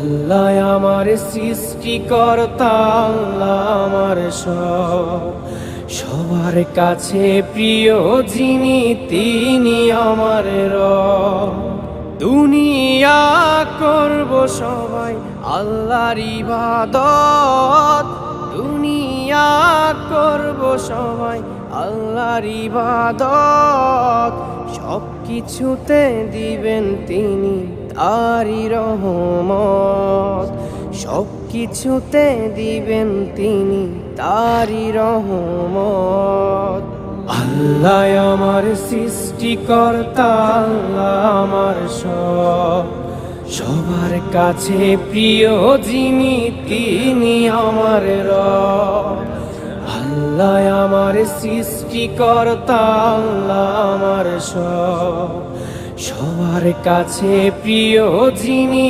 আল্লাহ আমার সৃষ্টিকর্তা, আল্লাহ আমার সবার কাছে প্রিয় যিনি তিনি আমার রব। দুনিয়া করব সবাই আল্লাহর ইবাদত, দুনিয়া করব সবাই আল্লাহর ইবাদত। সব কিছুতে দিবেন তিনি তারি রহমত, সব কিছুতে দিবেন তিনি তারি রহমত। আল্লাহ আমার সৃষ্টিকর্তা, আল্লাহ আমার সবার কাছে প্রিয় যিনি তিনি আমার রব। আল্লাহ আমার সৃষ্টিকর্তা, আল্লাহ আমার সবার কাছে প্রিয় যিনি